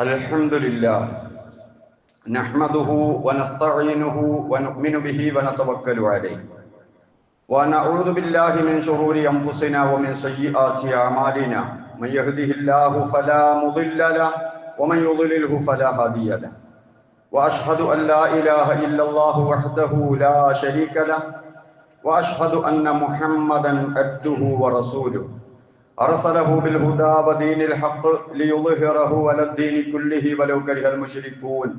അൽഹംദുലില്ലാഹ് നഹ്മദുഹു വനസ്തഈനുഹു വനുഅ്മിനു ബിഹി വനതവക്കലു അലൈഹി വനഊദു ബില്ലാഹി മിൻ ശുറൂരി അൻഫുസിനാ വമിൻ സയ്യിആതി അഅമാലിനാ മൻ യഹ്ദിഹില്ലാഹു ഫലാ മുളില്ല ലഹു വമൻ യുദ്ലിൽഹു ഫലാ ഹാദിയ ലഹു വഅശ്ഹദു അൻ ലാ ഇലാഹ ഇല്ലല്ലാഹു വഹ്ദഹു ലാ ശരീക ലഹു വഅശ്ഹദു അന്ന മുഹമ്മദൻ അബ്ദുഹു വറസൂലുഹു أرسله بالهدى ودين الحق ليظهره على الدين كله ولو كره المشركون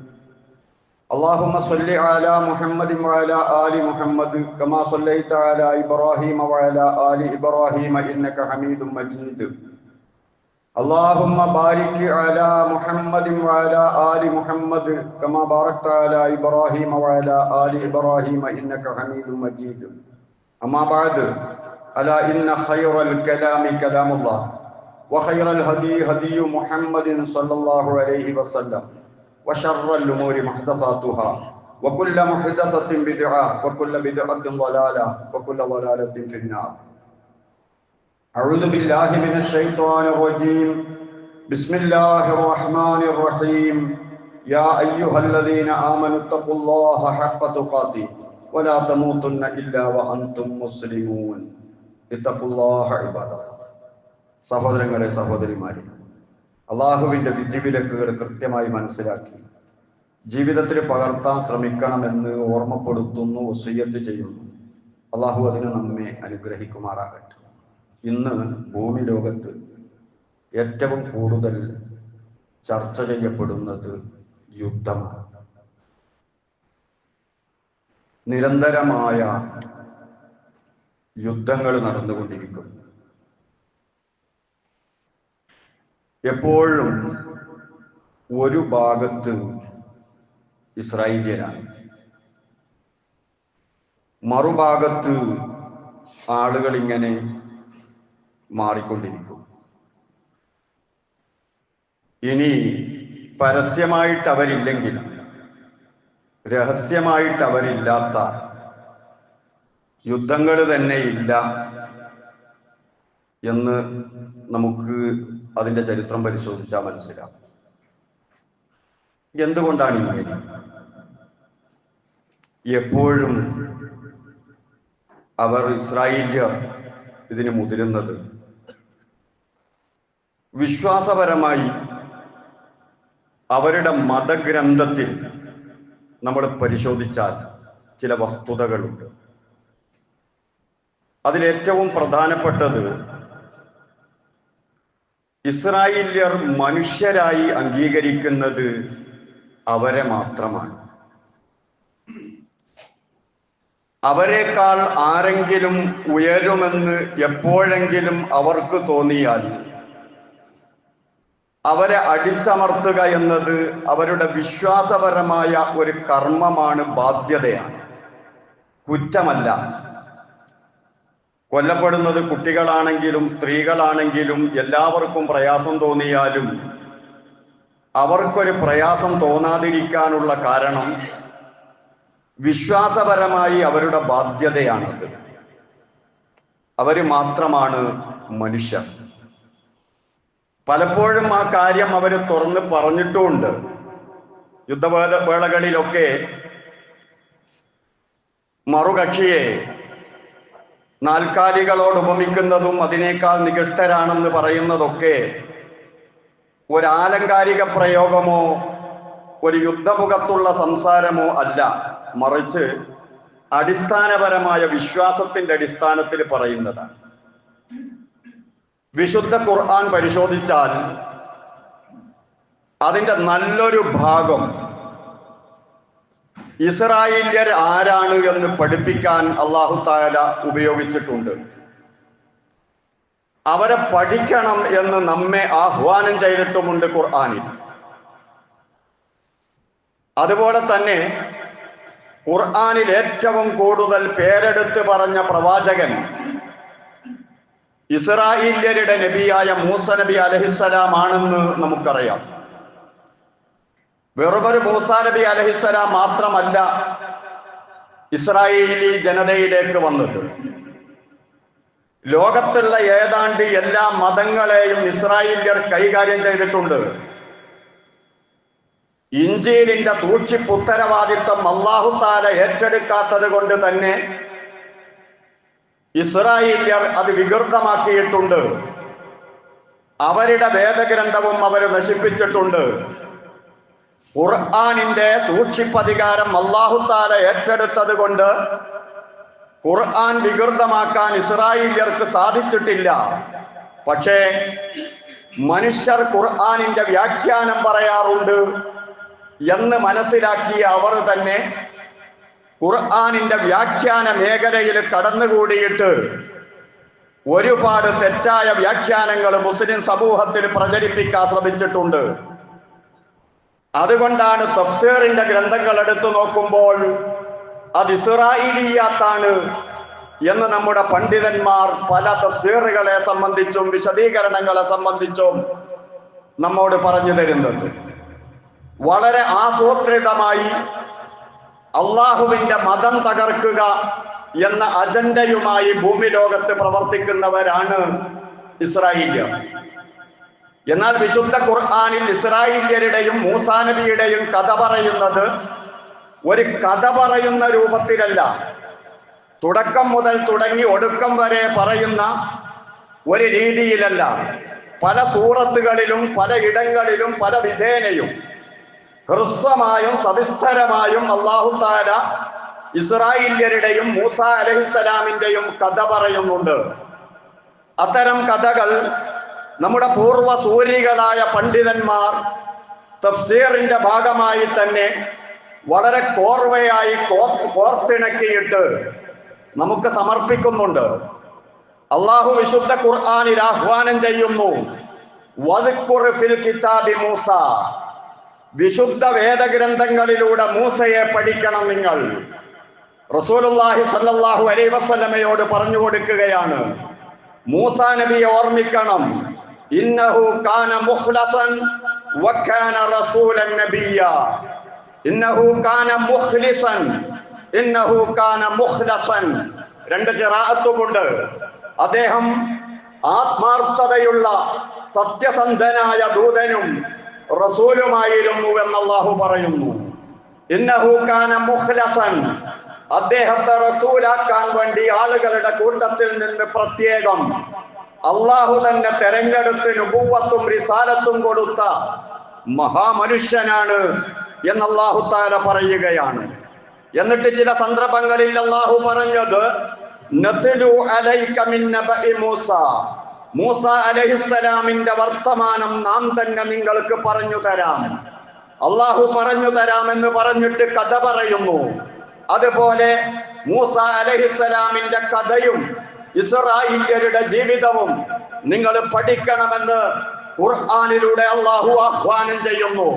اللهم صل على محمد وعلى آل محمد كما صليت على إبراهيم وعلى آل إبراهيم إنك حميد مجيد اللهم بارك على محمد وعلى آل محمد كما باركت على إبراهيم وعلى آل إبراهيم إنك حميد مجيد أما بعد ألا إن خير الكلام كلام الله وخير الهدي هدي محمد صلى الله عليه وسلم وشر الأمور محدثاتها وكل محدثة بدعة وكل بدعة ضلالة وكل ضلالة في النار أعوذ بالله من الشيطان الرجيم بسم الله الرحمن الرحيم يا أيها الذين آمنوا اتقوا الله حق تقاته ولا تموتن إلا وأنتم مسلمون ഇത്തഖുല്ലാഹ ഇബാദല്ലാഹ്. സഹോദരങ്ങളെ, സഹോദരിമാരെ, അള്ളാഹുവിൻ്റെ വിധിവിലക്കുകൾ കൃത്യമായി മനസ്സിലാക്കി ജീവിതത്തിൽ പകർത്താൻ ശ്രമിക്കണമെന്ന് ഓർമ്മപ്പെടുത്തുന്നു, വസിയ്യത്ത് ചെയ്യുന്നു. അള്ളാഹു അതിന് നമ്മെ അനുഗ്രഹിക്കുമാറാകട്ടെ. ഇന്ന് ഭൂമി ലോകത്ത് ഏറ്റവും കൂടുതൽ ചർച്ച ചെയ്യപ്പെടുന്നത് യുദ്ധമാണ്. നിരന്തരമായ യുദ്ധങ്ങൾ നടന്നുകൊണ്ടിരിക്കുന്നു. എപ്പോഴും ഒരു ഭാഗത്ത് ഇസ്രായേലിയരാണ്, മറുഭാഗത്ത് ആളുകൾ ഇങ്ങനെ മാറിക്കൊണ്ടിരിക്കും. ഇനി പരസ്യമായിട്ട് അവരില്ലെങ്കിൽ രഹസ്യമായിട്ട് അവരില്ലാത്ത യുദ്ധങ്ങൾ തന്നെ ഇല്ല എന്ന് നമുക്ക് അതിൻ്റെ ചരിത്രം പരിശോധിച്ചാൽ മനസ്സിലാവും. എന്തുകൊണ്ടാണ് ഇങ്ങനെ? എപ്പോഴും അവർ ഇസ്രായേലിയർ ഇതിന് മുതിരുന്നത് വിശ്വാസപരമായി അവരുടെ മതഗ്രന്ഥത്തിൽ നമ്മൾ പരിശോധിച്ചാൽ ചില വസ്തുതകളുണ്ട്. അതിലേറ്റവും പ്രധാനപ്പെട്ടത് ഇസ്രായേല്യർ മനുഷ്യരായി അംഗീകരിക്കുന്നത് അവരെ മാത്രമാണ്. അവരെക്കാൾ ആരെങ്കിലും ഉയരുമെന്ന് എപ്പോഴെങ്കിലും അവർക്ക് തോന്നിയാൽ അവരെ അടിച്ചമർത്തുക എന്നത് അവരുടെ വിശ്വാസപരമായ ഒരു കർമ്മമാണ്, ബാധ്യതയാണ്, കുറ്റമല്ല. കൊല്ലപ്പെടുന്നത് കുട്ടികളാണെങ്കിലും സ്ത്രീകളാണെങ്കിലും എല്ലാവർക്കും പ്രയാസം തോന്നിയാലും അവർക്കൊരു പ്രയാസം തോന്നാതിരിക്കാനുള്ള കാരണം വിശ്വാസപരമായി അവരുടെ ബാധ്യതയാണത്. അവർ മാത്രമാണ് മനുഷ്യർ. പലപ്പോഴും ആ കാര്യം അവർ തുറന്ന് പറഞ്ഞിട്ടുമുണ്ട്. യുദ്ധവേളകളിലൊക്കെ മറുകക്ഷിയെ നാൽക്കാലികളോട് ഉപമിക്കുന്നതും അതിനേക്കാൾ നികൃഷ്ടരാണെന്ന് പറയുന്നതൊക്കെ ഒരാലങ്കാരിക പ്രയോഗമോ ഒരു യുദ്ധമുഖത്തുള്ള സംസാരമോ അല്ല, മറിച്ച് അടിസ്ഥാനപരമായ വിശ്വാസത്തിന്റെ അടിസ്ഥാനത്തിൽ പറയുന്നതാണ്. വിശുദ്ധ ഖുർആൻ പരിശോധിച്ചാൽ അതിൻ്റെ നല്ലൊരു ഭാഗം ഇസ്രായേല്യർ ആരാണ് എന്ന് പഠിപ്പിക്കാൻ അല്ലാഹു തആല ഉപയോഗിച്ചിട്ടുണ്ട്. അവരെ പഠിക്കണം എന്ന് നമ്മെ ആഹ്വാനം ചെയ്തിട്ടുമുണ്ട് ഖുർആനിൽ. അതുപോലെ തന്നെ ഖുർആനിൽ ഏറ്റവും കൂടുതൽ പേരെടുത്ത് പറഞ്ഞ പ്രവാചകൻ ഇസ്രായേല്യരുടെ നബിയായ മൂസ നബി അലൈഹിസ്സലാം ആണെന്ന് നമുക്കറിയാം. വെറുമൊരു മൂസ നബി അലൈഹിസ്സലാം മാത്രമല്ല ഇസ്രായേലി ജനതയിലേക്ക് വന്നത്. ലോകത്തുള്ള ഏതാണ്ട് എല്ലാ മതങ്ങളെയും ഇസ്രായേല്യർ കൈകാര്യം ചെയ്തിട്ടുണ്ട്. ഇഞ്ചീലിന്റെ സൂക്ഷിപ്പ് ഉത്തരവാദിത്വം അല്ലാഹു തആല ഏറ്റെടുക്കാത്തത് കൊണ്ട് തന്നെ ഇസ്രായേല്യർ അത് വികൃതമാക്കിയിട്ടുണ്ട്. അവരുടെ വേദഗ്രന്ഥവും അവർ നശിപ്പിച്ചിട്ടുണ്ട്. ഖുർആനിന്റെ സൂക്ഷിപ്പധികാരം അല്ലാഹു തആല ഏറ്റെടുത്തത് കൊണ്ട് ഖുർആൻ വികൃതമാക്കാൻ ഇസ്രായേല്യർക്ക് സാധിച്ചിട്ടില്ല. പക്ഷേ മനുഷ്യർ ഖുർആനിന്റെ വ്യാഖ്യാനം പറയാറുണ്ട് എന്ന് മനസ്സിലാക്കിയ അവർ തന്നെ ഖുർആനിന്റെ വ്യാഖ്യാന മേഖലയിൽ കടന്നുകൂടിയിട്ട് ഒരുപാട് തെറ്റായ വ്യാഖ്യാനങ്ങൾ മുസ്ലിം സമൂഹത്തിൽ പ്രചരിപ്പിക്കാൻ ശ്രമിച്ചിട്ടുണ്ട്. അതുകൊണ്ടാണ് തഫ്സീറിന്റെ ഗ്രന്ഥങ്ങൾ എടുത്തു നോക്കുമ്പോൾ അത് ഇസ്രായേലിയാത്താണ് എന്ന് നമ്മുടെ പണ്ഡിതന്മാർ പല തഫ്സീറുകളെ സംബന്ധിച്ചും വിശദീകരണങ്ങളെ സംബന്ധിച്ചും നമ്മോട് പറഞ്ഞു തരുന്നത്. വളരെ ആസൂത്രിതമായി അള്ളാഹുവിന്റെ മതം തകർക്കുക എന്ന അജണ്ടയുമായി ഭൂമി ലോകത്ത് പ്രവർത്തിക്കുന്നവരാണ് ഇസ്രായേല്യർ. എന്നാൽ വിശുദ്ധ ഖുർആനിൽ ഇസ്രായേല്യരുടെയും മൂസാ നബിയുടെയും കഥ പറയുന്നത് ഒരു കഥ പറയുന്ന രൂപത്തിലല്ല, തുടക്കം മുതൽ തുടങ്ങി ഒടുക്കം വരെ പറയുന്ന ഒരു രീതിയിലല്ല. പല സൂറത്തുകളിലും പല ഇടങ്ങളിലും പല വിധേനയും ഹ്രസ്വമായും സവിസ്തരമായും അല്ലാഹു തആല ഇസ്രായേല്യരുടെയും മൂസാ അലൈഹിസ്സലാമിന്റെയും കഥ പറയുന്നുണ്ട്. അത്തരം കഥകൾ നമ്മുടെ പൂർവ്വ സൂരികളായ പണ്ഡിതന്മാർ തഫ്സീറിന്റെ ഭാഗമായി തന്നെ വളരെ കോർവയായി കോർത്തിണക്കിയിട്ട് നമുക്ക് സമർപ്പിക്കുന്നുണ്ട്. അള്ളാഹു വിശുദ്ധ ഖുർആനിൽ ആഹ്വാനം ചെയ്യുന്നു, വദ്കുർ ഫിൽ കിതാബി മൂസ, വിശുദ്ധ വേദഗ്രന്ഥങ്ങളിലൂടെ മൂസയെ പഠിക്കണം നിങ്ങൾ. റസൂലുള്ളാഹി സ്വല്ലല്ലാഹു അലൈഹി വസല്ലമയോട് പറഞ്ഞു കൊടുക്കുകയാണ്, മൂസാ നബിയെ ഓർമ്മിക്കണം. ഇന്നഹു കാന മുഖ്ലസൻ വകാന റസൂലൻ നബിയ്യ. ഇന്നഹു കാന മുഖ്ലിസൻ, ഇന്നഹു കാന മുഖ്ലസൻ. രണ്ട് ഖിറാഅത്തുമുണ്ട്. അദ്ദേഹം ആത്മാർത്ഥതയുള്ള സത്യസന്ധനായ ദൂതനും റസൂലുമായിരുന്നു എന്ന് അല്ലാഹു പറയുന്നു. ഇന്നഹു കാന മുഖ്ലസൻ, അദ്ദേഹത്തെ റസൂലാക്കാൻ വേണ്ടി ആളുകളുടെ കൂട്ടത്തിൽ നിന്ന് പ്രത്യേകം അള്ളാഹു തന്നെ തെരഞ്ഞെടുത്ത് നുബുവത്തും റിസാലത്തും കൊടുത്ത മഹാമനുഷ്യനാണ് എന്ന് അല്ലാഹു തആല പറയുകയാണ്. എന്നിട്ട് ചില സന്ദർഭങ്ങളിൽ അല്ലാഹു പറഞ്ഞത്, നത്ലു അലൈക മിൻ നബഇ മൂസ, മൂസ അലൈഹിസ്സലാമിന്റെ വർത്തമാനം നാം തന്നെ നിങ്ങൾക്ക് പറഞ്ഞു തരാം. അല്ലാഹു പറഞ്ഞു തരാമെന്ന് പറഞ്ഞിട്ട് കഥ പറയുന്നു. അതുപോലെ മൂസ അലൈഹിസ്സലാമിന്റെ കഥയും ഇസ്രായേല്യരുടെ ജീവിതവും നിങ്ങൾ പഠിക്കണമെന്ന് ഖുർആനിലൂടെ അല്ലാഹു ആഹ്വാനം ചെയ്യുന്നു.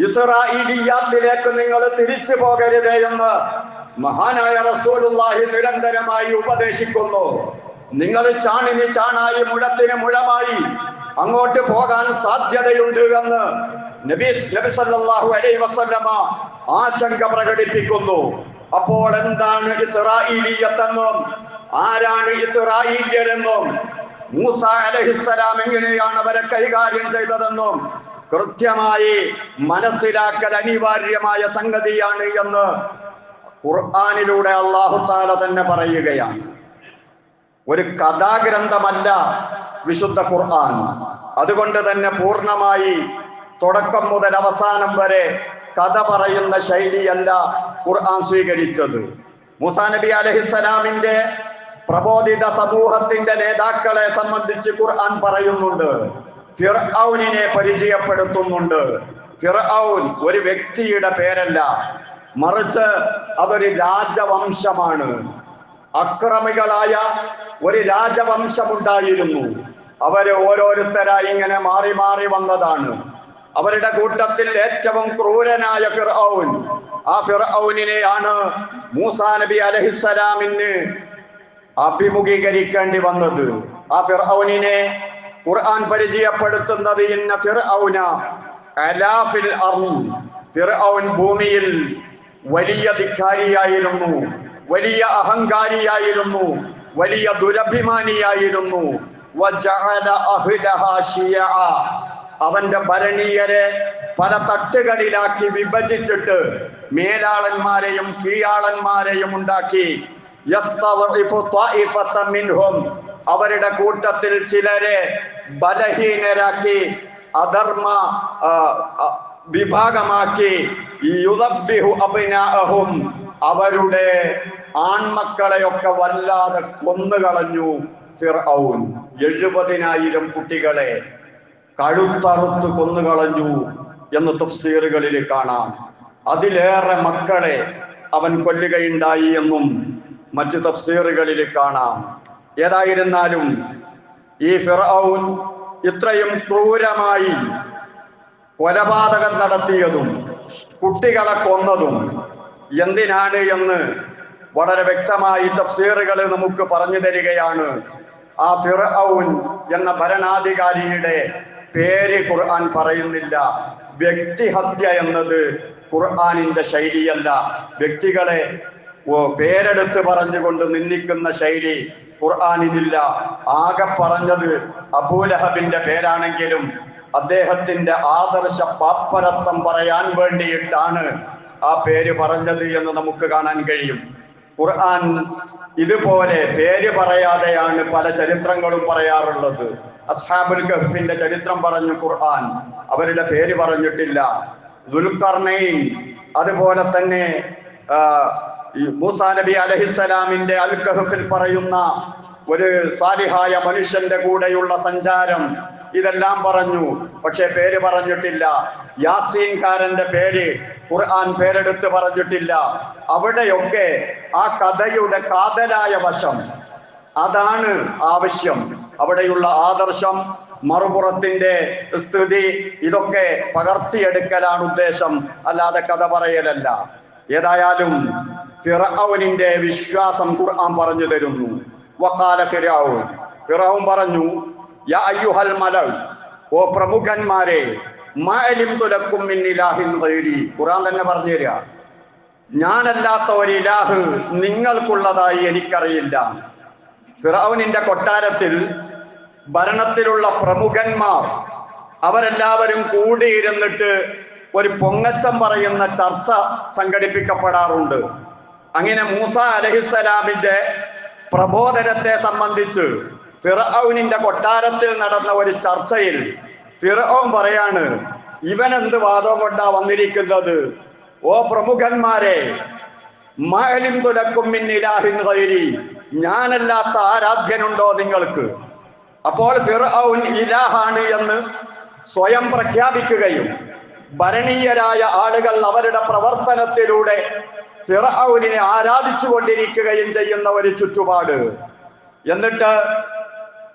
ഇസ്രായേലിയാത്തിലേക്ക് നിങ്ങൾ തിരിച്ചു പോകരുതേ എന്ന് മഹാനായ റസൂലുള്ളാഹി നിരന്തരമായി ഉപദേശിക്കുന്നു. നിങ്ങൾ ചാണിന് ചാണായി മുഴത്തിന് മുഴമായി അങ്ങോട്ട് പോകാൻ സാധ്യതയുണ്ട് എന്ന് നബി സല്ലല്ലാഹു അലൈഹി വസല്ലമ ആശങ്ക പ്രകടിപ്പിക്കുന്നു. അപ്പോൾ എന്താണ് ഇസ്രായേലിയത്തെന്നും ആരാണ് ഇസ്രായേല്യരെന്നും മൂസ അലൈഹിസ്സലാം എങ്ങനെയാണ് അവരെ കൈകാര്യം ചെയ്തതെന്നും കൃത്യമായി മനസ്സിലാക്കൽ അനിവാര്യമായ സംഗതിയാണ് എന്ന് ഖുർആനിലൂടെ അല്ലാഹു തആല തന്നെ പറയുകയാണ്. ഒരു കഥാഗ്രന്ഥമല്ല വിശുദ്ധ ഖുർആൻ. അതുകൊണ്ട് തന്നെ പൂർണ്ണമായി തുടക്കം മുതൽ അവസാനം വരെ കഥ പറയുന്ന ശൈലിയല്ല ഖുർആൻ സ്വീകരിച്ചത്. മൂസാ നബി അലൈഹിസ്സലാമിന്റെ പ്രബോധിത സമൂഹത്തിന്റെ നേതാക്കളെ സംബന്ധിച്ച് ഖുർആൻ പറയുന്നുണ്ട്, ഫിർഔനിനെ പരിചയപ്പെടുത്തുന്നുണ്ട്. ഫിർഔൻ ഒരു വ്യക്തിയുടെ പേരല്ല, മറിച്ച് അതൊരു രാജവംശമാണ്. അക്രമികളായ ഒരു രാജവംശമുണ്ടായിരുന്നു. അവര് ഓരോരുത്തരായി ഇങ്ങനെ മാറി മാറി വന്നതാണ്. അവരുടെ കൂട്ടത്തിൽ ഏറ്റവും ക്രൂരനായ ഫിർഔൻ, ആ ഫിർഔനിനെയാണ് മൂസാ നബി അലൈഹിസ്സലാമിന് അഭിമുഖീകരിക്കേണ്ടി വന്നത്. ആ ഫിർഔനിനെ ഖുർആൻ പരിചയപ്പെടുത്തുന്നത് ഇന്ന ഫിർഔന അലാ ഫിൽ അർള്, ഫിർഔൻ ഭൂമിയിൽ വലിയ ധിക്കാരിയായിരുന്നു, വലിയ അഹങ്കാരിയായിരുന്നു, വലിയ ദുരഭിമാനിയായിരുന്നു. വജഅല അഹ്ലഹാ ശിയഅ, അവന്റെ ഭരണീയരെ പല തട്ടുകളിലാക്കി വിഭജിച്ചിട്ട് മേലാളന്മാരെയും കീഴാളന്മാരെയും ഉണ്ടാക്കി. അവരുടെ കൂട്ടത്തിൽ ചിലരെ ബലഹീനരാക്കി, അധർമ്മ വിഭാഗമാക്കി. അവരുടെ ആൺമക്കളെയൊക്കെ വല്ലാതെ കൊന്നുകളഞ്ഞു ഫിർഔൻ. 70,000 കുട്ടികളെ കഴുത്തറുത്ത് കൊന്നുകളഞ്ഞു എന്ന് തഫ്സീറുകളിൽ കാണാം. അതിലേറെ മക്കളെ അവൻ കൊല്ലുകയുണ്ടായി എന്നും മറ്റു തഫ്സീറുകളിൽ കാണാം. ഏതായിരുന്നാലും ഈ ഫിർഔൻ ഇത്രയും ക്രൂരമായി കൊലപാതകം നടത്തിയതും കുട്ടികളെ കൊന്നതും എന്തിനാണ് എന്ന് വളരെ വ്യക്തമായി തഫ്സീറുകൾ നമുക്ക് പറഞ്ഞു തരികയാണ്. ആ ഫിർഔൻ എന്ന ഭരണാധികാരിയുടെ പേര് ഖുർആൻ പറയുന്നില്ല. വ്യക്തിഹത്യ എന്നത് ഖുർആനിന്റെ ശൈലിയല്ല. വ്യക്തികളെ പേരെടുത്ത് പറഞ്ഞുകൊണ്ട് നിന്ദിക്കുന്ന ശൈലി ഖുർആനിലില്ല. ആകെ പറഞ്ഞത് അബൂലഹബിന്റെ പേരാണെങ്കിലും അദ്ദേഹത്തിന്റെ ആദർശ പാപ്പരത്വം പറയാൻ വേണ്ടിയിട്ടാണ് ആ പേര് പറഞ്ഞത് എന്ന് നമുക്ക് കാണാൻ കഴിയും. ഖുർആൻ ഇതുപോലെ പേര് പറയാതെയാണ് പല ചരിത്രങ്ങളും പറയാറുള്ളത്. അസ്ഹാബുൽ കഹ്ഫിന്റെ ചരിത്രം പറഞ്ഞു ഖുർആൻ, അവരുടെ പേര് പറഞ്ഞിട്ടില്ല. ദുൽഖർനൈൻ, അതുപോലെ തന്നെ മൂസാ നബി അലൈഹിസ്സലാമിന്റെ അൽ കഹ്ഫിൽ പറയുന്ന ഒരു സാലിഹായ മനുഷ്യന്റെ കൂടെയുള്ള സഞ്ചാരം, ഇതെല്ലാം പറഞ്ഞു. പക്ഷെ പേര് പറഞ്ഞിട്ടില്ല. യാസീൻകാരന്റെ പേര് ഖുർആൻ പേരെടുത്ത് പറഞ്ഞിട്ടില്ല. അവിടെയൊക്കെ ആ കഥയുടെ കാതലായ വശം, അതാണ് ആവശ്യം. അവിടെയുള്ള ആദർശം, മറുപുറത്തിന്റെ സ്ഥിതി, ഇതൊക്കെ പകർത്തിയെടുക്കലാണ് ഉദ്ദേശം, അല്ലാതെ കഥ പറയലല്ല. ഏതായാലും ഫിർഔനിന്റെ വിശ്വാസം ഖുർആൻ പറഞ്ഞു തരുന്നു. വഖാല ഫിർഔൻ, ഫിർഔൻ പറഞ്ഞു, യാ അയ്യുഹൽ മലൗ, ഓ പ്രമുഖന്മാരെ, മാ അലിംതു ലക്കും മിൻ ഇലാഹിൻ ഗൈരി. ഖുർആൻ തന്നെ പറഞ്ഞു തരിക, ഞാനല്ലാത്ത ഒരു ഇലാഹ് നിങ്ങൾക്കുള്ളതായി എനിക്കറിയില്ല. ഫിർഔനിന്റെ കൊട്ടാരത്തിൽ ഭരണത്തിലുള്ള പ്രമുഖന്മാർ അവരെല്ലാവരും കൂടിയിരുന്നിട്ട് ഒരു പൊങ്ങച്ചം പറയുന്ന ചർച്ച സംഘടിപ്പിക്കപ്പെടാറുണ്ട്. അങ്ങനെ മൂസാ അലൈഹിസ്സലാമിന്റെ പ്രബോധനത്തെ സംബന്ധിച്ച് ഫിർഔനിന്റെ കൊട്ടാരത്തിൽ നടന്ന ഒരു ചർച്ചയിൽ ഫിർഔൻ പറയാണ്, ഇവൻ എന്ത് വാദം കൊണ്ടാ വന്നിരിക്കുന്നത്? ഓ പ്രമുഖന്മാരെ, മാ അലിംതു ലക്കും മിൻ ഇലാഹിൻ ഗൈരി, ഞാനല്ലാത്ത ആരാധ്യനുണ്ടോ നിങ്ങൾക്ക്? അപ്പോൾ ഫിർഔൻ ഇലാഹാണ് എന്ന് സ്വയം പ്രഖ്യാപിക്കുകയും ഭരണീയരായ ആളുകൾ അവരുടെ പ്രവർത്തനത്തിലൂടെ ഫിർഔനിനെ ആരാധിച്ചു കൊണ്ടിരിക്കുകയും ചെയ്യുന്ന ഒരു ചുറ്റുപാട്. എന്നിട്ട്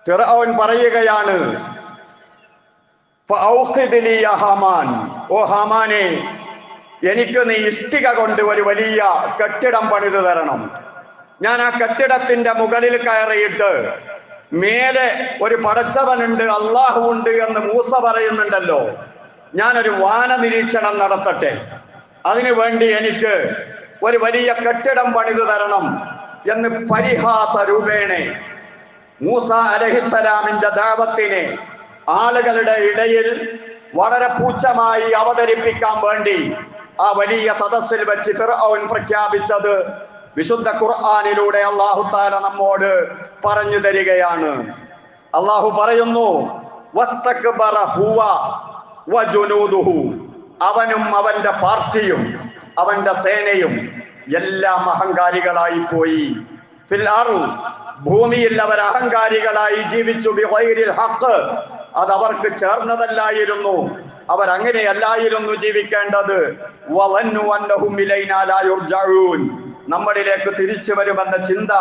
ഫിർഔൻ പറയുകയാണ്, ഫഔഖിദ് ലി യാ ഹാമാൻ, ഓ ഹാമാനെ, എനിക്ക് നീ ഇഷ്ടിക കൊണ്ട് ഒരു വലിയ കെട്ടിടം പണിതു തരണം. ഞാൻ ആ കെട്ടിടത്തിന്റെ മുകളിൽ കയറിയിട്ട് മേലെ ഒരു പടച്ചവനുണ്ട്, അള്ളാഹു ഉണ്ട് എന്ന് മൂസ പറയുന്നുണ്ടല്ലോ, ഞാനൊരു വാന നിരീക്ഷണം നടത്തട്ടെ. അതിനു വേണ്ടി എനിക്ക് ഒരു വലിയ കെട്ടിടം പണിതു തരണം എന്ന് പരിഹാസ രൂപേണെ മൂസ അലൈഹിസ്സലാമിന്റെ ദഅവത്തിനെ ആളുകളുടെ ഇടയിൽ വളരെ പുച്ഛമായി അവതരിപ്പിക്കാൻ വേണ്ടി ആ വലിയ സദസ്സിൽ വെച്ച് ഫിർഔൻ പ്രഖ്യാപിച്ചത് വിശുദ്ധ ഖുർആനിലൂടെ അല്ലാഹു തആല നമ്മോട് പറഞ്ഞു തരികയാണ്. അല്ലാഹു പറയുന്നു, വസ്തക്ബറ ഹുവ വജുനൂദുഹു, അവനും അവന്റെ പാർട്ടിയും അവന്റെ സേനയും എല്ലാം അഹങ്കാരികളായി പോയി. ഫിൽ അർള്, ഭൂമിയിൽ അവർ അഹങ്കാരികളായി ജീവിച്ചു. ബിഗൈരിൽ ഹഖ്, അത് അവർക്ക് ചേർന്നതല്ലായിരുന്നു, അവരങ്ങനെയല്ലായിരുന്നു ജീവിക്കേണ്ടത്. വളന്നു അന്നഹും ഇലൈനാ ലാ യുർജഊൻ, നമ്മളിലേക്ക് തിരിച്ചു വരുമെന്ന ചിന്ത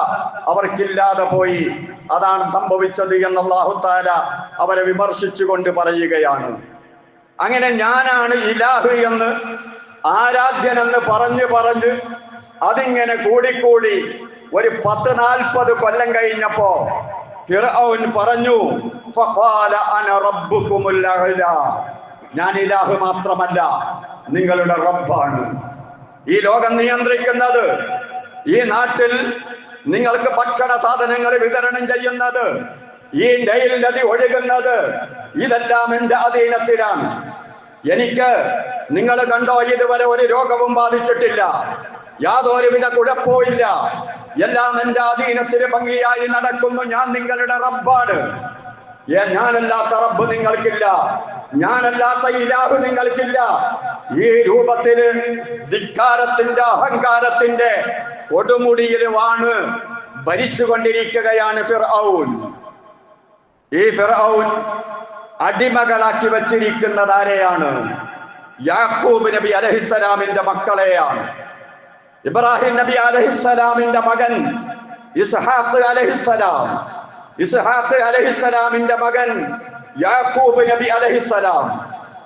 അവർക്കില്ലാതെ പോയി. അതാണ് സംഭവിച്ചത് എന്ന് അല്ലാഹു തആല അവരെ വിമർശിച്ചുകൊണ്ട് പറയുകയാണ്. അങ്ങനെ ഞാനാണ് ഇലാഹ് എന്ന്, ആരാധ്യനെന്ന് പറഞ്ഞ് അതിങ്ങനെ കൂടിക്കൂടി ഒരു 10-40 കൊല്ലം കഴിഞ്ഞപ്പോ ഫിർഔൻ പറഞ്ഞു, ഫഖാല അന റബ്ബുകുമുൽ അഅ്ലാ, ഞാൻ ഇലാഹ് മാത്രമല്ല, നിങ്ങളുടെ റബ്ബാണ്. ഈ ലോകം നിയന്ത്രിക്കുന്നത്, ഈ നാട്ടിൽ നിങ്ങൾക്ക് ഭക്ഷണ സാധനങ്ങൾ വിതരണം ചെയ്യുന്നത്, ഈ നൈൽ നദി ഒഴുകുന്നത് ഇതെല്ലാം എന്റെ അധീനത്തിലാണ്. എനിക്ക് നിങ്ങൾ കണ്ടോ, ഇതുവരെ ഒരു രോഗവും ബാധിച്ചിട്ടില്ല, യാതൊരുവിധ കുഴപ്പവും. എല്ലാം എന്റെ അധീനത്തിന് ഭംഗിയായി നടക്കുന്നു. ഞാൻ നിങ്ങളുടെ റബ്ബാണ്. ഞാനല്ലാത്ത റബ്ബ് നിങ്ങൾക്കില്ല, ഞാനല്ലാത്ത ഇലാഹ് നിങ്ങൾക്കില്ല. ഈ രൂപത്തില് ധിക്കാരത്തിന്റെ അഹങ്കാരത്തിന്റെ കൊടുമുടിയിൽ വാണ് ഭരിച്ചുകൊണ്ടിരിക്കുകയാണ് ഫിർഔൻ. ഈ ഫിർഔൻ അടിമകളാക്കി വച്ചിരിക്കുന്നത് ആരെയാണ്? യാക്കൂബ് നബി അലൈഹിസ്സലാമിന്റെ മക്കളെയാണ്. ഇബ്രാഹിം നബി അലൈഹിസ്സലാമിന്റെ മകൻ ഇസ്ഹാഖ് അലൈഹിസ്സലാം, ഇസ്ഹാഖ് അലൈഹിസ്സലാമിന്റെ മകൻ യാക്കൂബ് നബി അലൈഹിസ്സലാം.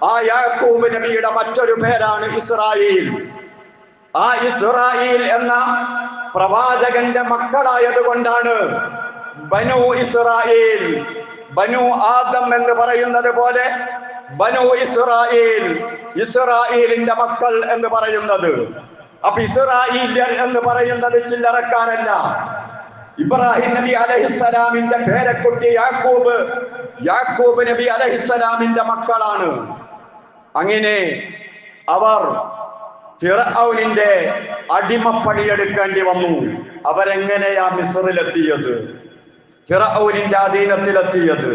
ആ യാക്കൂബ് നബിയുടെ മറ്റൊരു പേരാണ് ഇസ്രായേൽ. ആ ഇസ്രായേൽ എന്ന പ്രവാചകന്റെ മക്കളായത് കൊണ്ടാണ് ബനു ഇസ്രായേൽ, ബനു ആദം എന്ന് പറയുന്നത് പോലെ ബനു ഇസ്രായേൽ, ഇസ്രായേലിന്റെ മക്കൾ എന്ന് പറയുന്നത്. അപ്പൊ ഇസ്രായേല്യർ എന്ന് പറയുന്നത് ചില്ലറക്കാരല്ല. ഇബ്രാഹിം നബി അലൈഹിസ്സലാമിന്റെ പേരക്കുട്ടി യാക്കൂബ്, യാക്കൂബ് നബി അലൈഹിസ്സലാമിന്റെ മക്കളാണ്. അങ്ങനെ അവർ ഫിർഔനിന്റെ അടിമപ്പണിയെടുക്കേണ്ടി വന്നു. അവരെങ്ങനെയാ മിസ്റിലെത്തിയത്, ഫിർഔനിന്റെ അധീനത്തിലെത്തിയത്?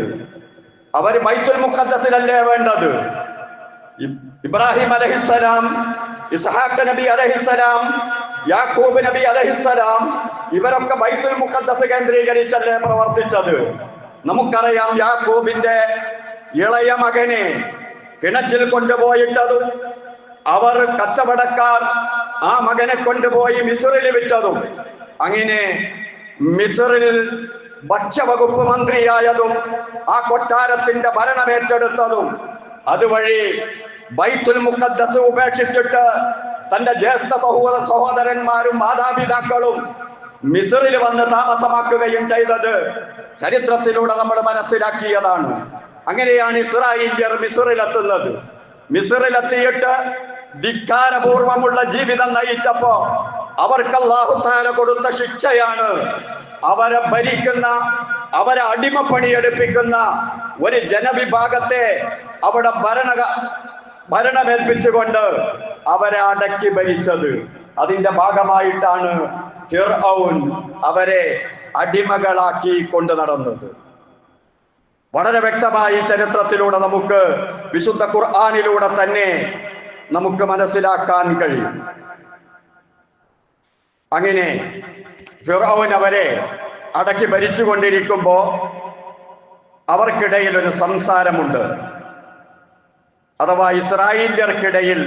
അവർ ബൈത്തുൽ മുഖദ്ദസിലല്ലേ വേണ്ടത്? ഇബ്രാഹിം അലൈഹിസ്സലാം, ഇസ്ഹാഖ് നബി അലൈഹിസ്സലാം, യാക്കൂബ് നബി അലൈഹിസ്സലാം ഇവരൊക്കെ ബൈത്തുൽ മുഖദ്ദസ് കേന്ദ്രീകരിച്ചല്ലേ പ്രവർത്തിച്ചത്? നമുക്കറിയാം, യാക്കൂബിന്റെ ഇളയ മകനെ കിണറ്റിൽ കൊണ്ടുപോയിട്ടതും അവർ കച്ചവടക്കാർ ആ മകനെ കൊണ്ടുപോയി മിസ്റിൽ വിറ്റതും, അങ്ങനെ മിസ്റിൽ ഭക്ഷ്യവകുപ്പ് മന്ത്രിയായതും ആ കൊട്ടാരത്തിന്റെ ഭരണമേറ്റെടുത്തതും, അതുവഴി ബൈത്തുൽ മുഖദ്ദസ് ഉപേക്ഷിച്ചിട്ട് തന്റെ ജ്യേഷ്ഠ സഹോദരന്മാരും മാതാപിതാക്കളും മിസ്റിൽ വന്ന് താമസമാക്കുകയും ചെയ്തത് ചരിത്രത്തിലൂടെ നമ്മൾ മനസ്സിലാക്കിയതാണ്. അങ്ങനെയാണ് ഇസ്രായേല്യർ മിസ്റിലെത്തുന്നത്. മിസ്റിലെത്തിയിട്ട് ധിക്കാരപൂർവമുള്ള ജീവിതം നയിച്ചപ്പോ അവർക്ക് അല്ലാഹു തആല കൊടുത്ത ശിക്ഷയാണ് അവരെ ഭരിക്കുന്ന, അവരെ അടിമപ്പണിയെടുപ്പിക്കുന്ന ഒരു ജനവിഭാഗത്തെ അവിടെ ഭരണമേൽപ്പിച്ചുകൊണ്ട് അവരെ അടക്കി ഭരിച്ചത്. അതിന്റെ ഭാഗമായിട്ടാണ് ഫിർഔൻ അവരെ അടിമകളാക്കി കൊണ്ടു നടന്നത്. വളരെ വ്യക്തമായി ചരിത്രത്തിലൂടെ നമുക്ക്, വിശുദ്ധ ഖുർആനിലൂടെ തന്നെ നമുക്ക് മനസ്സിലാക്കാൻ കഴിയും. അങ്ങനെ ഫിർഔൻ അവരെ അടക്കി ഭരിച്ചുകൊണ്ടിരിക്കുമ്പോ അവർക്കിടയിൽ ഒരു സംസാരമുണ്ട്. അഥവാ ഇസ്രായേല്യർക്കിടയിൽ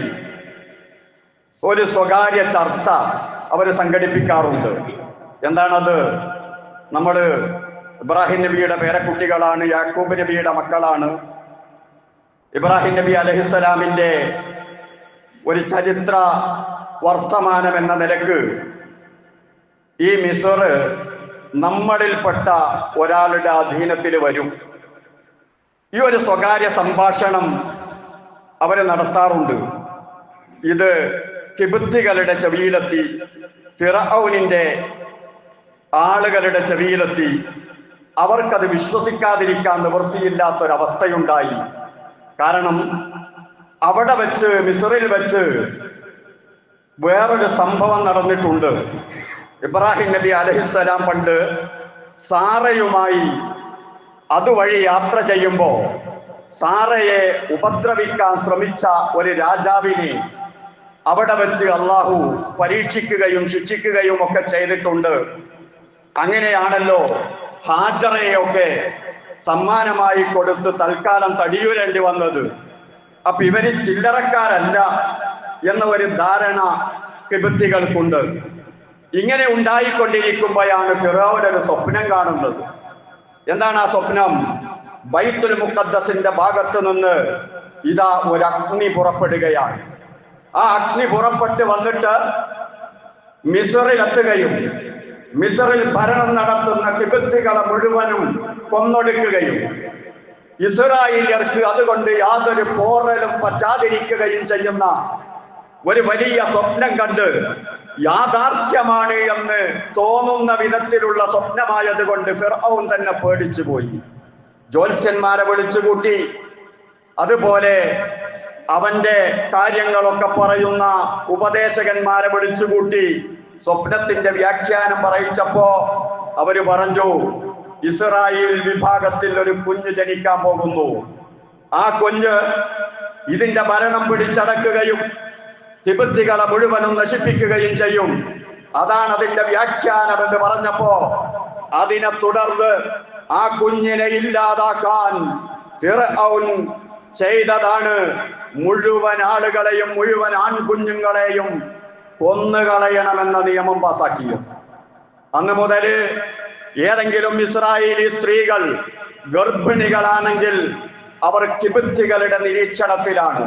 ഒരു സ്വകാര്യ ചർച്ച അവർ സംഘടിപ്പിക്കാറുണ്ട്. എന്താണത്? നമ്മള് ഇബ്രാഹിം നബിയുടെ പേരക്കുട്ടികളാണ്, യാക്കൂബ് നബിയുടെ മക്കളാണ്. ഇബ്രാഹിം നബി അലൈഹിസ്സലാമിന്റെ ഒരു ചരിത്ര വർത്തമാനം എന്ന നിലക്ക് ഈ മിസ്ർ നമ്മളിൽപ്പെട്ട ഒരാളുടെ അധീനത്തിൽ വരും. ഈ ഒരു സ്വകാര്യ സംഭാഷണം അവര് നടത്താറുണ്ട്. ഇത് കിബുത്തികളുടെ ചെവിയിലെത്തി, ഫിർഔനിന്റെ ആളുകളുടെ ചെവിയിലെത്തി. അവർക്കത് വിശ്വസിക്കാതിരിക്കാൻ നിവൃത്തിയില്ലാത്തൊരവസ്ഥയുണ്ടായി. കാരണം അവിടെ വെച്ച്, മിസ്റിൽ വെച്ച് വേറൊരു സംഭവം നടന്നിട്ടുണ്ട്. ഇബ്രാഹിം നബി അലൈഹിസ്സലാം പണ്ട് സാറയുമായി അതുവഴി യാത്ര ചെയ്യുമ്പോ സാറയെ ഉപദ്രവിക്കാൻ ശ്രമിച്ച ഒരു രാജാവിനെ അവിടെ വെച്ച് അള്ളാഹു പരീക്ഷിക്കുകയും ശിക്ഷിക്കുകയും ഒക്കെ ചെയ്തിട്ടുണ്ട്. അങ്ങനെയാണല്ലോ ഹാജറയൊക്കെ സമ്മാനമായി കൊടുത്ത് തൽക്കാലം തടിയൂരേണ്ടി വന്നത്. അപ്പൊ ഇവര് ചില്ലറക്കാരല്ല എന്ന ഒരു ധാരണ കിബുത്തികൾക്കുണ്ട്. ഇങ്ങനെ ഉണ്ടായിക്കൊണ്ടിരിക്കുമ്പോഴാണ് ഫിറഔൻ ഒരു സ്വപ്നം കാണുന്നത്. എന്താണ് ആ സ്വപ്നം? ബൈത്തുൽ മുഖദ്ദസിന്റെ ഭാഗത്ത് നിന്ന് ഇതാ ഒരു അഗ്നി പുറപ്പെടുകയാണ്. ആ അഗ്നി പുറപ്പെട്ട് വന്നിട്ട് മിസ്റിലെത്തുകയും മിസ്റിൽ ഭരണം നടത്തുന്ന കിബുത്തികളെ മുഴുവനും കൊന്നൊടുക്കുകയും ഇസ്രായേല്യർക്ക് അതുകൊണ്ട് യാതൊരു പോറലും പറ്റാതിരിക്കുകയും ചെയ്യുന്ന ഒരു വലിയ സ്വപ്നം കണ്ട് യാഥാർത്ഥ്യമാണ് എന്ന് തോന്നുന്ന വിധത്തിലുള്ള സ്വപ്നമായത് കൊണ്ട് ഫിർഔൻ തന്നെ പേടിച്ചു പോയി. ജ്യോത്സ്യന്മാരെ വിളിച്ചുകൂട്ടി, അതുപോലെ അവന്റെ കാര്യങ്ങളൊക്കെ പറയുന്ന ഉപദേശകന്മാരെ വിളിച്ചുകൂട്ടി സ്വപ്നത്തിന്റെ വ്യാഖ്യാനം പറയിച്ചപ്പോ അവര് പറഞ്ഞു, ഇസ്രായേൽ വിഭാഗത്തിൽ ഒരു കുഞ്ഞ് ജനിക്കാൻ പോകുന്നു. ആ കുഞ്ഞ് ഇതിന്റെ ഭരണം പിടിച്ചടക്കുകയും തിബത്തികളെ മുഴുവനും നശിപ്പിക്കുകയും ചെയ്യും. അതാണ് അതിന്റെ വ്യാഖ്യാനം എന്ന് പറഞ്ഞപ്പോ അതിനെ തുടർന്ന് ആ കുഞ്ഞിനെ ഇല്ലാതാക്കാൻ ഫിർഔൻ ചെയ്തതാണ് മുഴുവൻ ആളുകളെയും മുഴുവൻ ആൺകുഞ്ഞുങ്ങളെയും കൊന്നുകളയണമെന്ന നിയമം പാസാക്കിയത്. അന്ന് മുതൽ ഏതെങ്കിലും ഇസ്രായേലി സ്ത്രീകൾ ഗർഭിണികളാണെങ്കിൽ അവർ കിബുത്തികളുടെ നിരീക്ഷണത്തിലാണ്.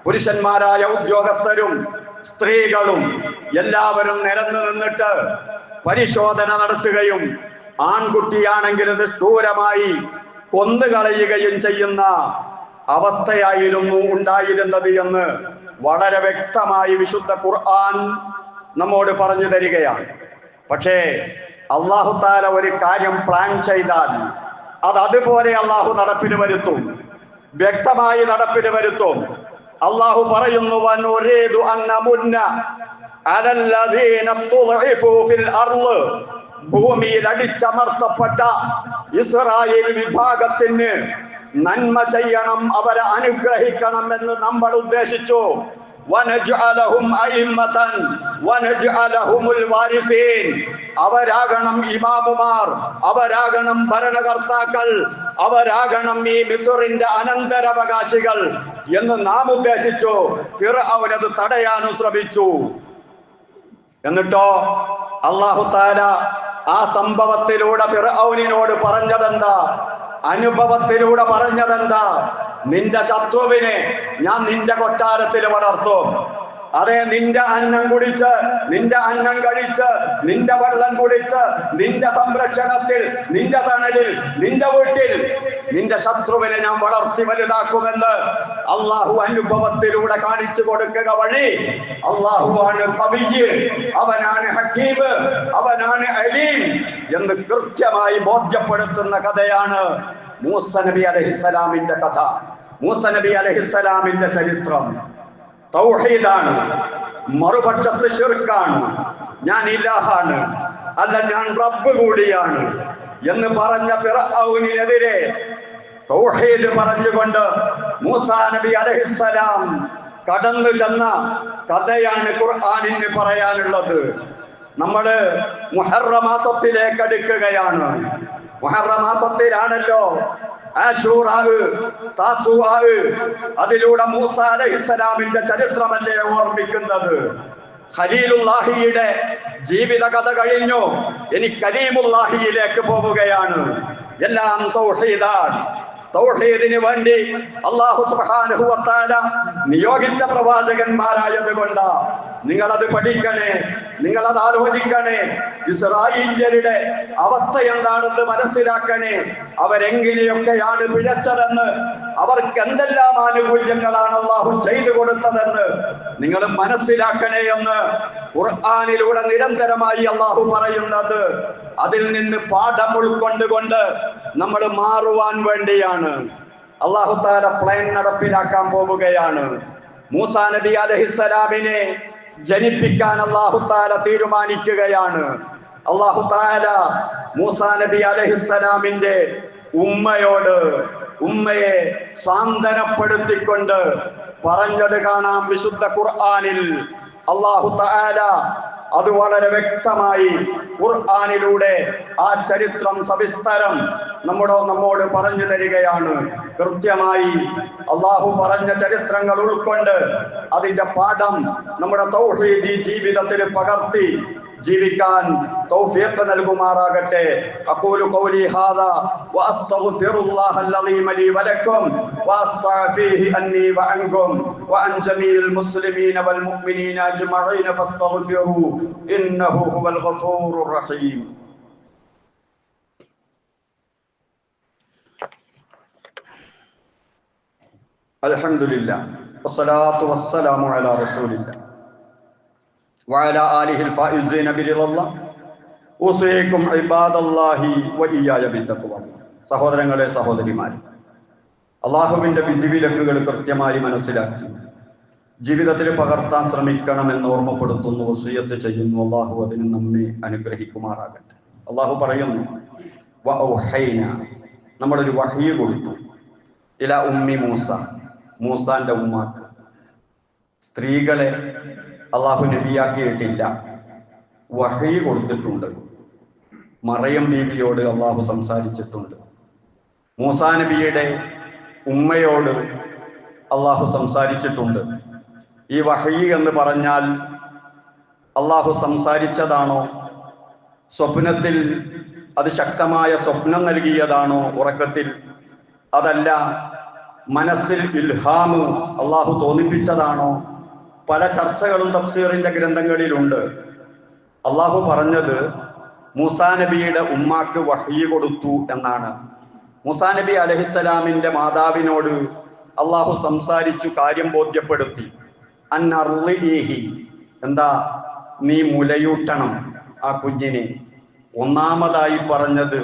പുരുഷന്മാരായ ഉദ്യോഗസ്ഥരും സ്ത്രീകളും എല്ലാവരും നിരന്നു നിന്നിട്ട് പരിശോധന നടത്തുകയും ആൺകുട്ടിയാണെങ്കിൽ നിഷ്ഠൂരമായി കൊന്നുകളയുകയും ചെയ്യുന്ന അവസ്ഥയായിരുന്നു ഉണ്ടായിരുന്നത് എന്ന് വളരെ വ്യക്തമായി വിശുദ്ധ ഖുർആൻ നമ്മോട് പറഞ്ഞു തരികയാണ്. പക്ഷേ അല്ലാഹു തആല ഒരു കാര്യം പ്ലാൻ ചെയ്താൽ അത് അതുപോലെ അല്ലാഹു നടപ്പിന് വരുത്തും, വ്യക്തമായി നടപ്പിന് വരുത്തും. അല്ലാഹു പറയുന്നു, വനുരീദു അൻ നമുന്ന അലല്ലദീന സ്തുദ്ഇഫു ഫിൽ അർള്, ഭൂമിയിൽ അടിച്ചമർത്തപ്പെട്ട ഇസ്രായേൽ വിഭാഗത്തിന് നന്മ ചെയ്യണം, അവരെ അനുഗ്രഹിക്കണം എന്ന് നമ്മൾ ഉദ്ദേശിച്ചു. വനജ്അലഹും അഇമ്മതൻ വനജ്അലഹുൽ വാരിസീൻ, അവരാകണം ഇമാമുമാർ, അവരാകണം ഭരണകർത്താക്കൾ, അവരാകണം ഈ മിസ്റിന്റെ അനന്തരാവകാശികൾ എന്ന് നാം ഉദ്ദേശിച്ചു. ഫിർഔൻ അത് തടയാനും ശ്രമിച്ചു. എന്നിട്ടോ അല്ലാഹു തആല ആ സംഭവത്തിലൂടെ ഫിർഔനിനോട് പറഞ്ഞതെന്താ? അനുഭവത്തിലൂടെ പറഞ്ഞതെന്താ? നിന്റെ ശത്രുവിനെ ഞാൻ നിന്റെ കൊട്ടാരത്തിൽ വളർത്തും. അതെ, നിന്റെ അന്നം കുടിച്ച്, നിന്റെ അന്നം കഴിച്ച്, നിന്റെ വെള്ളം കുടിച്ച്, നിന്റെ സംരക്ഷണത്തിൽ, നിന്റെ തണലിൽ, നിന്റെ വീട്ടിൽ നിന്റെ ശത്രുവിനെ ഞാൻ വളർത്തി വലുതാക്കുമെന്ന് അള്ളാഹു അനുഭവത്തിലൂടെ കാണിച്ചു കൊടുക്കുക വഴി അള്ളാഹുവാണ് ഖവിയ്യ്, അവനാണ് ഹക്കീം, അവനാണ് അലീം എന്ന് കൃത്യമായി ബോധ്യപ്പെടുത്തുന്ന കഥയാണ് മൂസ നബി അലൈഹിസ്സലാമിന്റെ കഥ. മൂസ നബി അലൈഹിസ്സലാമിന്റെ ചരിത്രം തൗഹീദാണ്, മറുപക്ഷത്ത് ശിർക്കാണ്. ഞാൻ ഇലാഹാണ്, അല്ല ഞാൻ റബ്ബ് കൂടിയാണ് എന്ന് പറഞ്ഞ ഫിർഔനിനെതിരെ തൗഹീദ് പറഞ്ഞുകൊണ്ട് മൂസാ നബി അലൈഹിസ്സലാം കടന്നു ചെന്ന കഥയാണ് ഖുർആനിന് പറയാനുള്ളത്. നമ്മള് മുഹറം മാസത്തിലേക്ക് അടുക്കുകയാണ്. മുഹറം മാസത്തിലാണല്ലോ ആശൂറാ, താസുആ, അതിലൂടെ മൂസാ അലൈഹിസ്സലാമിന്റെ ചരിത്രമല്ലേ ഓർമ്മിക്കുന്നത്. ഖലീലുല്ലാഹിയുടെ ജീവിത കഥ കഴിഞ്ഞു, ഇനി കലീമുല്ലാഹിയിലേക്ക് പോവുകയാണ്. എല്ലാം തൗഹീദാണ്. തൗഹീദിന് വേണ്ടി അല്ലാഹു സുബ്ഹാനഹു വ തആല നിയോഗിച്ച പ്രവാചകന്മാരായത് കൊണ്ട് നിങ്ങളത് പഠിക്കണേ, നിങ്ങളത് ആലോചിക്കണേ. ഇസ്രായേല്യരുടെ അവസ്ഥ എന്താണെന്ന് മനസ്സിലാക്കണേ. അവരെങ്ങനെയൊക്കെയാണ് പിഴച്ചതെന്ന്, അവർക്ക് എന്തെല്ലാം ആനുകൂല്യങ്ങളാണ് അല്ലാഹു ചെയ്തു കൊടുത്തതെന്ന് നിങ്ങൾ മനസ്സിലാക്കണേ എന്ന് ഖുർആനിലൂടെ നിരന്തരമായി അല്ലാഹു പറയുന്നത്. അതിൽ നിന്ന് പാഠം ഉൾക്കൊണ്ടുകൊണ്ട് നമ്മൾ മാറുവാൻ വേണ്ടിയാണ്. അല്ലാഹു തആല പ്ലാൻ നടപ്പിലാക്കാൻ പോവുകയാണ്. മൂസാ നബി അലൈഹിസ്സലാമിനെ ജനിപ്പിക്കാൻ അല്ലാഹു തആല തീരുമാനിക്കുകയാണ്. അല്ലാഹു തആല മൂസാ നബി അലൈഹിസ്സലാമിന്റെ ഉമ്മയെ സാന്ത്വനപ്പെടുത്തിക്കൊണ്ട് പറഞ്ഞത് കാണാം വിശുദ്ധ ഖുർആനിൽ. അല്ലാഹു തആല അത് വളരെ വ്യക്തമായി ഖുർആനിലൂടെ ആ ചരിത്രം സവിസ്തരം നമ്മോട് പറഞ്ഞു തരികയാണ്. കൃത്യമായി അള്ളാഹു പറഞ്ഞ ചരിത്രങ്ങൾ ഉൾക്കൊണ്ട് അതിന്റെ പാഠം നമ്മുടെ തൗഹീദി ജീവിതത്തിൽ പകർത്തി ജീവിക്കാൻ തൗഫീഖ് നൽകുമാറാകട്ടെ. അഖൂലു ഖൗലി ഹാദാ വഅസ്തഗ്ഫിറുല്ലാഹൽ അലീം ലി വലക്കും വഅസ്തഗ്ഫിഹി അന്നി വഅൻകും വഅൻ ജമീഇൽ മുസ്ലിമീന വൽ മുഅ്മിനീന അജ്മഈന ഫസ്തഗ്ഫിറൂ ഇന്നഹു ഹുവൽ ഗഫൂറുർ റഹീം. അൽഹംദുലില്ലാഹ് വസ്സലാത്തു വസ്സലാമു അലാ റസൂലില്ലാഹ്. വഅലാ ആലിഹിൽ ഫായിസീന ബിറിളല്ലാഹ് ഉസീകും ഇബാദല്ലാഹി വഇയ്യായ ബിത്തഖ്വല്ലാഹ്. സഹോദരങ്ങളെ, സഹോദരിമാരെ, അള്ളാഹുവിൻ്റെ വിധിവിലക്കുകൾ കൃത്യമായി മനസ്സിലാക്കി ജീവിതത്തിൽ പകർത്താൻ ശ്രമിക്കണമെന്ന് ഓർമ്മപ്പെടുത്തുന്നു, വസിയ്യത്ത് ചെയ്യുന്നു. അള്ളാഹു അതിന് നമ്മെ അനുഗ്രഹിക്കുമാറാകട്ടെ. അള്ളാഹു പറയുന്നു, വഔഹൈന, നമ്മളൊരു വഹീ കൊടുത്തു, ഇലാ ഉമ്മി മൂസ, മൂസാന്റെ ഉമ്മാക്ക്. സ്ത്രീകളെ അള്ളാഹു നബിയാക്കിയിട്ടില്ല, വഹീ കൊടുത്തിട്ടുണ്ട്. മറിയം ബീവിയോട് അള്ളാഹു സംസാരിച്ചിട്ടുണ്ട്. മൂസാ നബിയുടെ ഉമ്മയോട് അള്ളാഹു സംസാരിച്ചിട്ടുണ്ട്. ഈ വഹീ എന്ന് പറഞ്ഞാൽ അള്ളാഹു സംസാരിച്ചതാണോ, സ്വപ്നത്തിൽ അത് ശക്തമായ സ്വപ്നം നൽകിയതാണോ ഉറക്കത്തിൽ, അതല്ല മനസ്സിൽ ഇൽഹാമ് അള്ളാഹു തോന്നിപ്പിച്ചതാണോ? പല ചർച്ചകളും തഫ്സീറിന്റെ ഗ്രന്ഥങ്ങളിലുണ്ട്. അള്ളാഹു പറഞ്ഞത് മൂസാ നബിയുടെ ഉമ്മാക്ക് വഹീ കൊടുത്തു എന്നാണ്. മൂസാ നബി അലൈഹിസ്സലാമിന്റെ മാതാവിനോട് അള്ളാഹു സംസാരിച്ചു, കാര്യം ബോധ്യപ്പെടുത്തി. അന്നർളിഹി, എന്താ, നീ മുലയൂട്ടണം ആ കുഞ്ഞിനെ. ഒന്നാമതായി പറഞ്ഞത്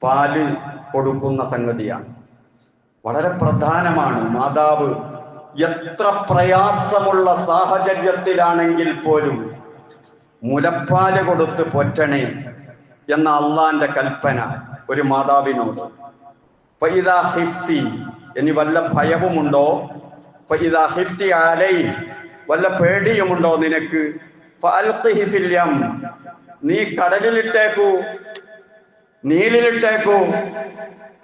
പാല് കൊടുക്കുന്ന സംഗതിയാണ്. വളരെ പ്രധാനമാണ്. മാതാവ് എത്ര പ്രയാസമുള്ള സാഹചര്യത്തിലാണെങ്കിൽ പോലും മുലപ്പാല് കൊടുത്ത് പൊറ്റണേ എന്ന അള്ളാന്റെ കൽപ്പന ഒരു മാതാവിനോട്. ഫഇദാ ഖിഫ്തി, ഇനി വല്ല ഭയവുമുണ്ടോ, ഫഇദാ ഖിഫ്തി അലൈ, വല്ല പേടിയുമുണ്ടോ നിനക്ക്, ഫഅൽഖിഹി ഫിൽ യം, നീ കടലിലിട്ടേക്കൂ, നീലിലിട്ടേക്കൂ.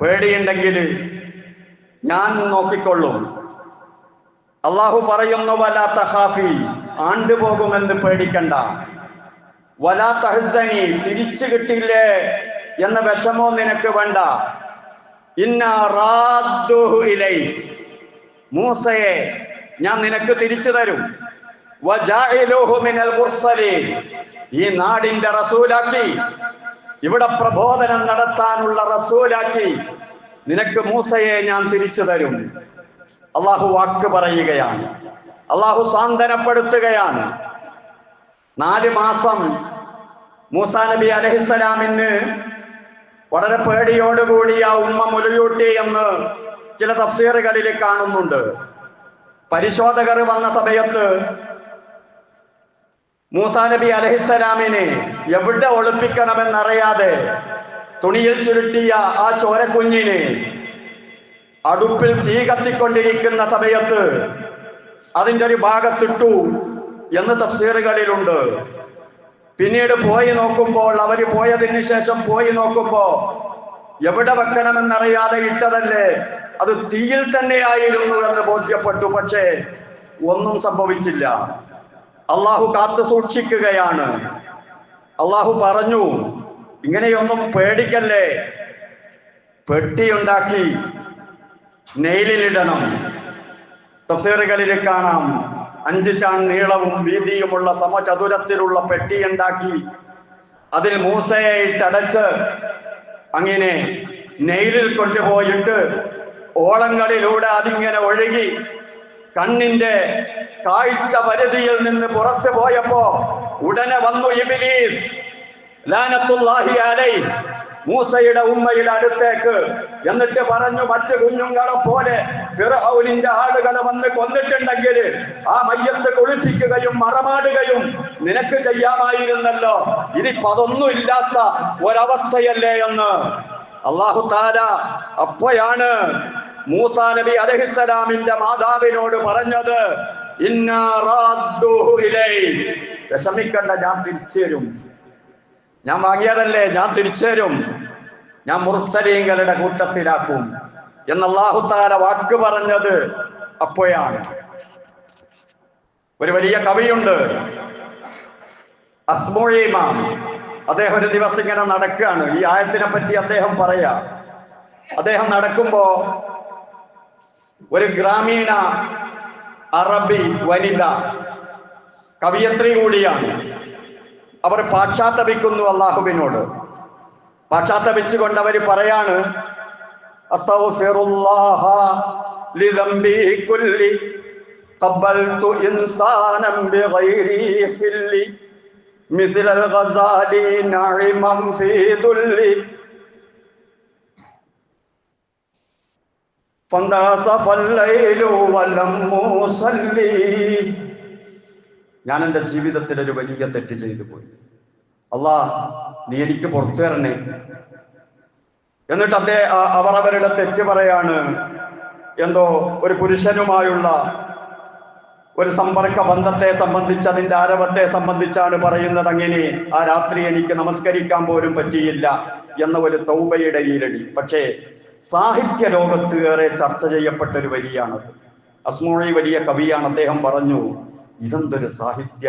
പേടിയുണ്ടെങ്കിൽ ഞാൻ നോക്കിക്കൊള്ളും. അള്ളാഹു പറയുന്നു, വലാ തഖാഫി, ആണ്ടുപോകുമെന്ന് പേടിക്കണ്ട. വലാ തഹ്സനി, തിരിച്ചു കിട്ടില്ലേ എന്ന വിഷമോ നിനക്ക് വേണ്ട. ഇന്നാ റാദ്ദുഹു ഇലൈക്, മൂസയെ ഞാൻ നിനക്ക് തിരിച്ചു തരും. വജാഇലുഹു മിനൽ മുർസലീൻ, ഈ നാടിന്റെ റസൂലാക്കി, ഇവിടെ പ്രബോധനം നടത്താനുള്ള റസൂലാക്കി നിനക്ക് മൂസയെ ഞാൻ തിരിച്ചു തരും. അള്ളാഹു വാക്ക് പറയുകയാണ്, അള്ളാഹു സാന്ത്വനപ്പെടുത്തുകയാണ്. 4 മാസം മൂസാ നബി അലൈഹിസ്സലാമിന് വളരെ പേടിയോടുകൂടി ആ ഉമ്മ മുലയൂട്ടി എന്ന് ചില തഫ്സീറുകളിൽ കാണുന്നുണ്ട്. പരിശോധകർ വന്ന സമയത്ത് മൂസാ നബി അലൈഹിസ്സലാമിനെ എവിടെ ഒളിപ്പിക്കണമെന്നറിയാതെ തുണിയിൽ ചുരുട്ടിയ ആ ചോരക്കുഞ്ഞിനെ അടുപ്പിൽ തീ കത്തിക്കൊണ്ടിരിക്കുന്ന സമയത്ത് അതിൻ്റെ ഒരു ഭാഗത്തിട്ടു എന്ന് തഫ്സീറുകളിലുണ്ട്. പിന്നീട് പോയി നോക്കുമ്പോൾ, അവർ പോയതിന് ശേഷം പോയി നോക്കുമ്പോ എവിടെ വെക്കണമെന്നറിയാതെ ഇട്ടതല്ലേ, അത് തീയിൽ തന്നെയായിരുന്നു എന്ന് ബോധ്യപ്പെട്ടു. പക്ഷേ ഒന്നും സംഭവിച്ചില്ല. അള്ളാഹു കാത്തു സൂക്ഷിക്കുകയാണ്. അള്ളാഹു പറഞ്ഞു, ഇങ്ങനെയൊന്നും പേടിക്കല്ലേ, പെട്ടിയുണ്ടാക്കി നെയിലിലിടണം. തഫ്സീറുകളിൽ കാണാം, 5 ചാൺ നീളവും വീതിയുമുള്ള സമചതുരത്തിലുള്ള പെട്ടിയുണ്ടാക്കി അതിൽ മൂസയെ ഇട്ടടച്ച് അങ്ങനെ നെയിലിൽ കൊണ്ടുപോയിട്ട് ഓളങ്ങളിലൂടെ അതിങ്ങനെ ഒഴുകി കണ്ണിന്റെ കാഴ്ച പരിധിയിൽ നിന്ന് പുറത്തു പോയപ്പോ ഉടനെ വന്നു ഇബ്ലീസ് ലഅനത്തുല്ലാഹി അലൈഹി മൂസയുടെ ഉമ്മയുടെ അടുത്തേക്ക്. എന്നിട്ട് പറഞ്ഞു, മറ്റു കുഞ്ഞുങ്ങളെ പോലെ ഫിർഔനിന്റെ ആളുകൾ വന്ന് കൊന്നിട്ടുണ്ടെങ്കിൽ ആ മയ്യത്ത് കുളിപ്പിക്കുകയും മറമാടുകയും നിനക്ക് ചെയ്യാമായിരുന്നല്ലോ, ഇതിപ്പോ അതൊന്നും ഇല്ലാത്ത ഒരവസ്ഥയല്ലേ എന്ന് അല്ലാഹു തആല അപ്പോഴാണ് മൂസാ നബി അലൈഹിസ്സലാമിന്റെ മാതാവിനോട് പറഞ്ഞത്, ഇന്നാ റാദ്ദുഹു ഇലൈക്, വിഷമിക്കണ്ട, ഞാൻ തിരിച്ചു തരും. ഞാൻ വാങ്ങിയതല്ലേ, ഞാൻ തിരിച്ചു തരും. ഞാൻ മുർസലീങ്ങളുടെ കൂട്ടത്തിലാക്കും എന്ന് അല്ലാഹു തആല വാക്ക് പറഞ്ഞത് അപ്പോഴാണ്. ഒരു വലിയ കവിയുണ്ട്, അസ്മുഈ ഇമാം. അദ്ദേഹം ഒരു ദിവസം ഇങ്ങനെ നടക്കുകയാണ്. ഈ ആയത്തിനെ പറ്റി അദ്ദേഹം പറയാ. അദ്ദേഹം നടക്കുമ്പോ ഒരു ഗ്രാമീണ അറബി വനിത, കവിയത്രി കൂടിയാണ്. അവർ പാശ്ചാത്തപിക്കുന്നു അള്ളാഹുവിനോട്. പാശ്ചാത്തപിച്ചുകൊണ്ട് അവർ പറയാണ്, അസ്തഗ്ഫിറുല്ലാഹ ലിദംബി കുല്ലി قبلت إنسانا بغير حل مثل الغزالي ناعما في ذل فانتصف الليل ولم أصلي. ഞാൻ എൻ്റെ ജീവിതത്തിൽ ഒരു വലിയ തെറ്റ് ചെയ്തു പോയി. അല്ലാഹ്, നീ എനിക്ക് പുറത്തു തരണേ. എന്നിട്ട് അവർ അവരുടെ തെറ്റ് പറയാണ്. എന്തോ ഒരു പുരുഷനുമായുള്ള ഒരു സമ്പർക്ക ബന്ധത്തെ സംബന്ധിച്ച്, അതിന്റെ ആരവത്തെ സംബന്ധിച്ചാണ് പറയുന്നത്. അങ്ങനെ ആ രാത്രി എനിക്ക് നമസ്കരിക്കാൻ പോലും പറ്റിയില്ല എന്ന ഒരു തൗബയുടെ ഈരടി. പക്ഷേ സാഹിത്യ ലോകത്ത് ഏറെ ചർച്ച ചെയ്യപ്പെട്ട ഒരു വരിയാണത്. അസ്മൂഈ വലിയ കവിയാണ്. അദ്ദേഹം പറഞ്ഞു, ഇതെന്തൊരു സാഹിത്യ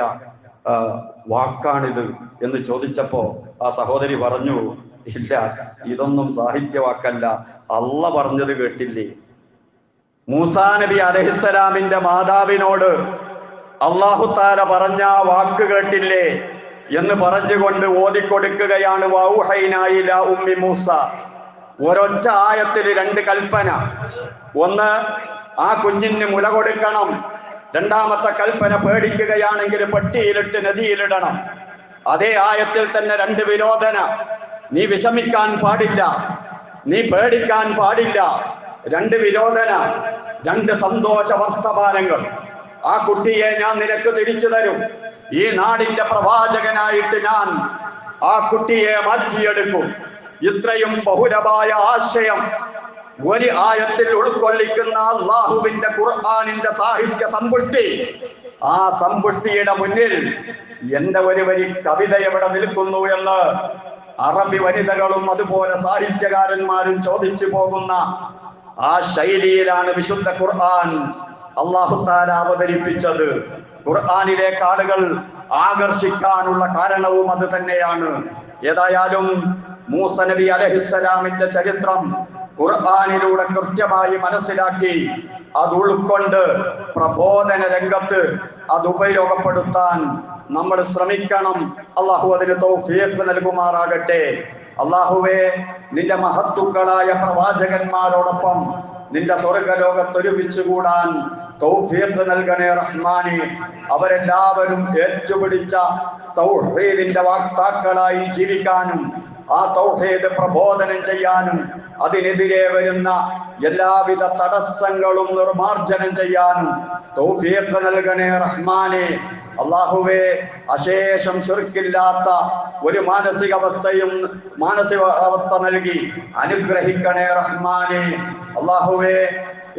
വാക്കാണിത് എന്ന് ചോദിച്ചപ്പോ ആ സഹോദരി പറഞ്ഞു, ഇല്ല, ഇതൊന്നും സാഹിത്യ വാക്കല്ല, അള്ളാഹ് പറഞ്ഞത് കേട്ടില്ലേ? മൂസാ നബി അലൈഹിസ്സലാമിന്റെ മാതാവിനോട് അല്ലാഹു തആല പറഞ്ഞ വാക്ക് കേട്ടില്ലേ എന്ന് പറഞ്ഞുകൊണ്ട് ഓതിക്കൊടുക്കുകയാണ്. വൗഹൈനാ ഇലാ ഉമ്മി മൂസ. ഒരൊറ്റ ആയത്തിൽ രണ്ട് കൽപ്പന. ഒന്ന്, ആ കുഞ്ഞിന് മുല കൊടുക്കണം. രണ്ടാമത്തെ കൽപ്പന, പേടിക്കുകയാണെങ്കിൽ പെട്ടിയിലിട്ട് നദിയിലിടണം. അതേ ആയത്തിൽ തന്നെ രണ്ട് വിരോധന. നീ വിഷമിക്കാൻ പാടില്ല, നീ പേടിക്കാൻ പാടില്ല. രണ്ട് വിരോധന, രണ്ട് സന്തോഷ വർത്തമാനങ്ങൾ. ആ കുട്ടിയെ ഞാൻ നിനക്ക് തിരിച്ചു തരും. ഈ നാടിന്റെ പ്രവാചകനായിട്ട് ഞാൻ ആ കുട്ടിയെ മാറ്റിയെടുക്കും. ഇത്രയും ബഹുലമായ ആശയം ഒരു ആയത്തിൽ ഉൾക്കൊള്ളിക്കുന്ന അല്ലാഹുവിന്റെ ഖുർആനിന്റെ സാഹിത്യ സമ്പുഷ്ടി. ആ സമ്പുഷ്ടിയുടെ മുന്നിൽ എന്റെ ഒരു വരി കവിത എവിടെ നിൽക്കുന്നു എന്ന് അറബി വനിതകളും അതുപോലെ സാഹിത്യകാരന്മാരും ചോദിച്ചു പോകുന്ന ആ ശൈലിയിലാണ് വിശുദ്ധ ഖുർആൻ അല്ലാഹു തആല അവതരിപ്പിച്ചത്. ഖുർആനിലേക്ക് ആളുകൾ ആകർഷിക്കാനുള്ള കാരണവും അത് തന്നെയാണ്. ഏതായാലും മൂസ നബി അലൈഹിസ്സലാമിന്റെ ചരിത്രം ഖുർആനിലൂടെ കൃത്യമായി മനസ്സിലാക്കി അത് ഉൾക്കൊണ്ട് പ്രബോധന രംഗത്ത് അത് ഉപയോഗപ്പെടുത്താൻ നമ്മൾ ശ്രമിക്കണം. അള്ളാഹു അതിന് തൗഫീഖ് നൽകുമാറാകട്ടെ. അള്ളാഹുവേ, നിന്റെ മഹത്തുക്കളായ പ്രവാചകന്മാരോടൊപ്പം നിന്റെ സ്വർഗലോകത്ത് ഒരുമിച്ച് കൂടാൻ തൗഫീഖ് നൽകണേ റഹ്മാനെ. അവരെല്ലാവരും ഏറ്റുപിടിച്ച തൗഹീദിന്റെ വാക്താക്കളായി ജീവിക്കാനും ആ തൗഹീദ് പ്രബോധനം ചെയ്യാനും അതിനെതിരെ വരുന്ന എല്ലാവിധ തടസ്സങ്ങളും നിർമാർജനം ചെയ്യാനും തൗഫീഖ് നൽകണേ റഹ്മാനെ. അല്ലാഹുവേ, അശേഷം ശിർക്കില്ലാത്ത ഒരു മാനസികാവസ്ഥ നൽകി അനുഗ്രഹിക്കണേ റഹ്മാനെ. അല്ലാഹുവേ,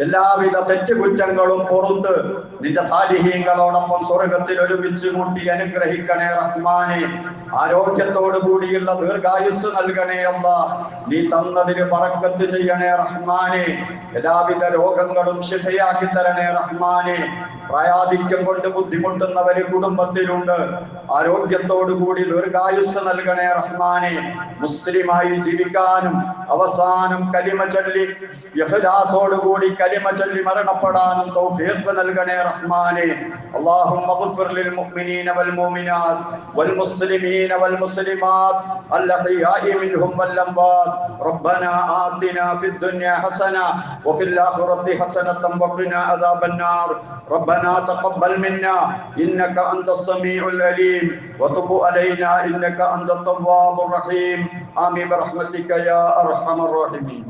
എല്ലാവിധ തെറ്റുകുറ്റങ്ങളും പുറത്ത് നിന്റെ സാലിഹീങ്ങളോടൊപ്പം സ്വർഗത്തിൽ ഒരുമിച്ച് കൂട്ടി അനുഗ്രഹിക്കണേ റഹ്മാനെ. ആരോഗ്യത്തോടു കൂടിയുള്ള ദീർഘായുസ് നൽകണേ അല്ലാഹ്. നീ തന്നതിന് ബറക്കത്ത് ചെയ്യണേ റഹ്മാനെ. എല്ലാവിധ രോഗങ്ങളും ശിഫയാക്കി തരണേ റഹ്മാനെ. പ്രായാധിക്യം കൊണ്ട് ബുദ്ധിമുട്ടുന്നവര് കുടുംബത്തിലുണ്ട്. ആരോഗ്യത്തോടു കൂടി ദീർഘായുസ് നൽകണേ റഹ്മാനെ. മുസ്ലിമായി ജീവിക്കാനും അവസാനം കലിമ ചൊല്ലി ഇഖ്ലാസോടുകൂടി കലിമ ചൊല്ലി മരണപ്പെടാനും തൗഫീഖ് നൽകണേ റഹ്മാനെ. اللهم اغفر للمؤمنين والمؤمنات والمسلمين والمسلمات الأحياء منهم والأموات. ربنا آتنا في الدنيا حسنة وفي الآخرة حسنة وقنا عذاب النار. ربنا تقبل منا إنك أنت السميع العليم وتب علينا إنك أنت التواب الرحيم. آمين برحمتك يا أرحم الراحمين.